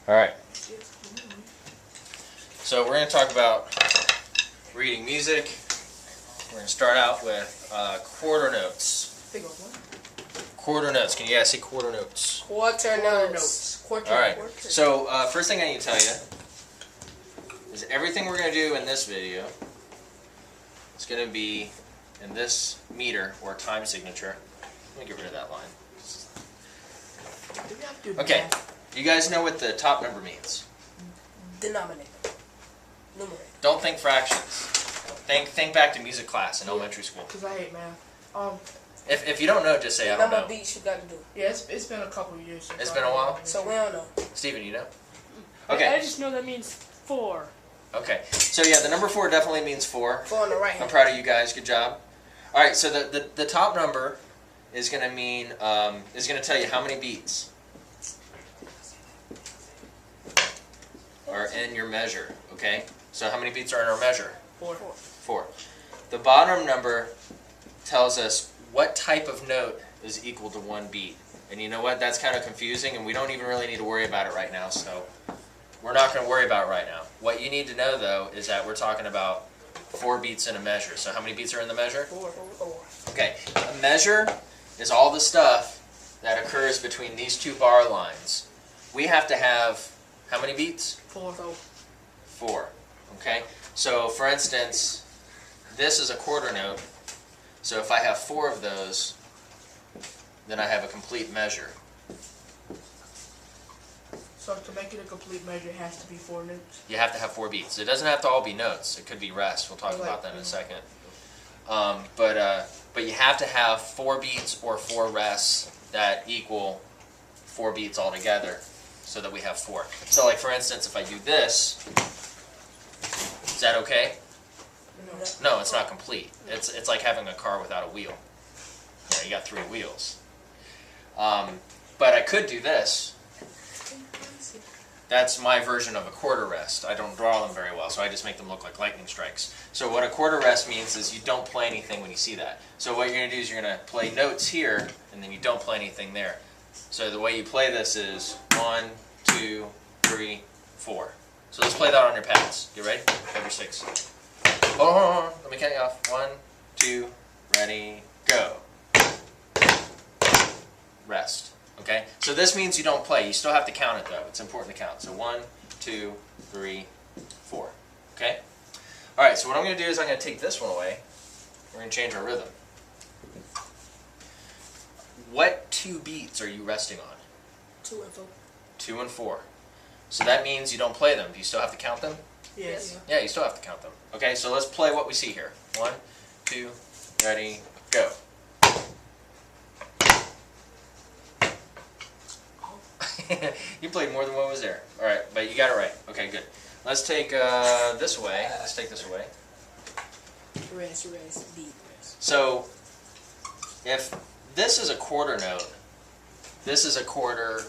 Alright. So we're going to talk about reading music. We're going to start out with quarter notes. Quarter notes. Can you guys say quarter notes? Quarter notes. Alright. So first thing I need to tell you is everything we're going to do in this video is going to be in this meter or time signature. Let me get rid of that line. Okay. You guys know what the top number means? Denominator. Numerator. Don't think fractions. Think back to music class in elementary school. Because I hate math. If you don't know, just say I don't know. Number beats you got to do. Yeah, it's been a couple of years. It's been a while? So we don't know. Steven, you know? Okay. Okay. I just know that means 4. Okay. So yeah, the number 4 definitely means 4. 4 on the right I'm hand. proud of you guys. Good job. All right. So the top number is going to mean is going to tell you how many beats are in your measure. Okay. So how many beats are in our measure? 4. The bottom number tells us what type of note is equal to 1 beat. And you know what? That's kind of confusing, and we don't even really need to worry about it right now. So we're not going to worry about it right now. What you need to know, though, is that we're talking about 4 beats in a measure. So how many beats are in the measure? 4. Okay. A measure is all the stuff that occurs between these two bar lines. We have to have how many beats? 4. 4. Okay? So, for instance, this is a quarter note. So if I have 4 of those, then I have a complete measure. So to make it a complete measure, it has to be 4 notes. You have to have 4 beats. It doesn't have to all be notes. It could be rests. We'll talk about that in a second. But you have to have 4 beats or 4 rests that equal 4 beats altogether, so that we have 4. So, like for instance, if I do this, is that okay? No, it's not complete. It's like having a car without a wheel. You know, you got 3 wheels. But I could do this. That's my version of a quarter rest. I don't draw them very well, so I just make them look like lightning strikes. So what a quarter rest means is you don't play anything when you see that. So what you're going to do is you're going to play notes here, and then you don't play anything there. So the way you play this is 1, 2, 3, 4. So let's play that on your pads. You ready? Number 6. Hold on. Let me count you off. 1, 2, ready, go. Rest. Okay? So this means you don't play. You still have to count it, though. It's important to count. So 1, 2, 3, 4. Okay? Alright, so what I'm going to do is I'm going to take this one away. We're going to change our rhythm. What 2 beats are you resting on? 2 and 4. 2 and 4. So that means you don't play them. Do you still have to count them? Yes. Yeah, you still have to count them. Okay, so let's play what we see here. 1, 2, ready, go. You played more than what was there. Alright, but you got it right. Okay, good. Let's take this away. Let's take this away. Rest, beat, rest. So, if this is a quarter note, this is a quarter,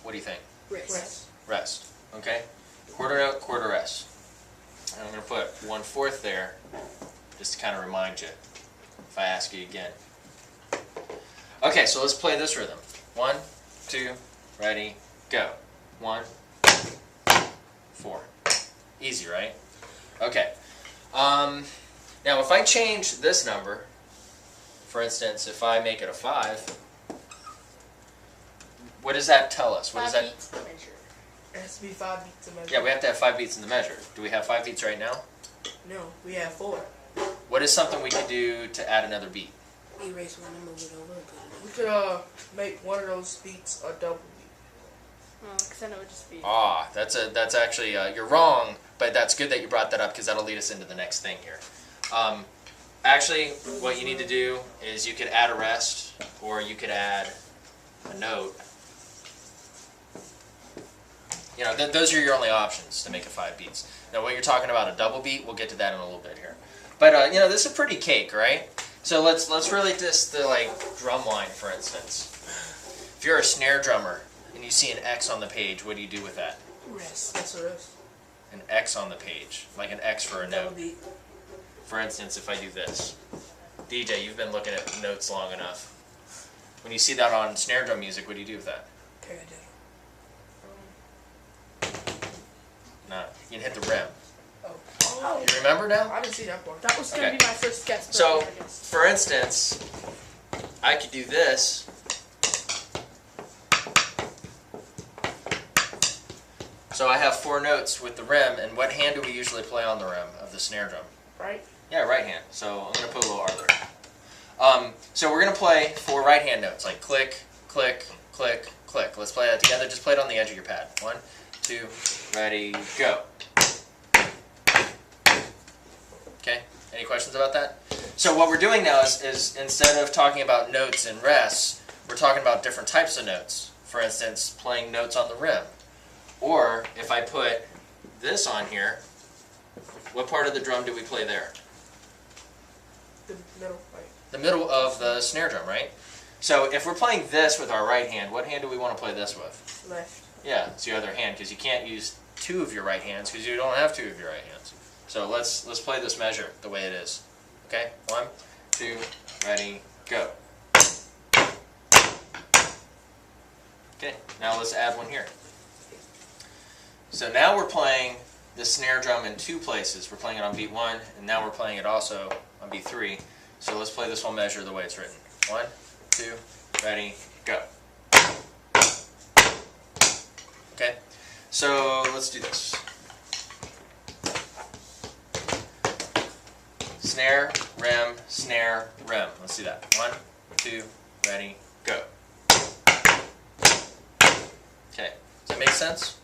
what do you think? Rest. Rest. Okay? Quarter note, quarter rest. And I'm going to put 1/4 there, just to kind of remind you, if I ask you again. Okay, so let's play this rhythm. 1, 2, ready, go. 1, 4. Easy, right? Okay. Now, if I change this number, for instance, if I make it a 5, what does that tell us? What does that? beats per measure. It has to be 5 beats a measure. Yeah, we have to have 5 beats in the measure. Do we have 5 beats right now? No, we have 4. What is something we could do to add another beat? Erase one and move it over. We could make one of those beats a double beat. Oh, because then it would just be... Ah, that's actually, you're wrong, but that's good that you brought that up because that'll lead us into the next thing here. Actually, what you need to do is you could add a rest, or you could add a note. You know, those are your only options to make it 5 beats. Now, what you're talking about, a double beat, we'll get to that in a little bit here. But, you know, this is a pretty cake, right? So let's really just, like, Drumline, for instance. If you're a snare drummer and you see an X on the page, what do you do with that? Rest. That's a rest. An X on the page, like an X for a Double note. beat. For instance, if I do this. DJ, you've been looking at notes long enough. When you see that on snare drum music, what do you do with that? Paradiddle. you can hit the rim. Oh. You remember now? I didn't see that part. That was gonna Okay. be my first guess. But So, yeah, I guess. for instance, I could do this. So I have 4 notes with the rim, and what hand do we usually play on the rim of the snare drum? Right? Yeah, right hand. So I'm going to put a little R there. So we're going to play 4 right hand notes, like click, click, click, click. Let's play that together. Just play it on the edge of your pad. 1, 2, ready, go. Okay, any questions about that? So what we're doing now is instead of talking about notes and rests, we're talking about different types of notes. For instance, playing notes on the rim. Or if I put this on here, what part of the drum do we play there? The middle, right? The middle of the snare drum, right? So if we're playing this with our right hand, what hand do we want to play this with? Left. Yeah, it's the other hand, because you can't use 2 of your right hands because you don't have 2 of your right hands. So let's play this measure the way it is. Okay, 1, 2, ready, go. Okay, now let's add one here. So now we're playing the snare drum in 2 places. We're playing it on beat 1, and now we're playing it also on beat 3. So let's play this whole measure the way it's written. 1, 2, ready, go. Okay, so let's do this. Snare, rim, snare, rim. Let's do that. 1, 2, ready, go. Okay, does that make sense?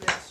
Yes.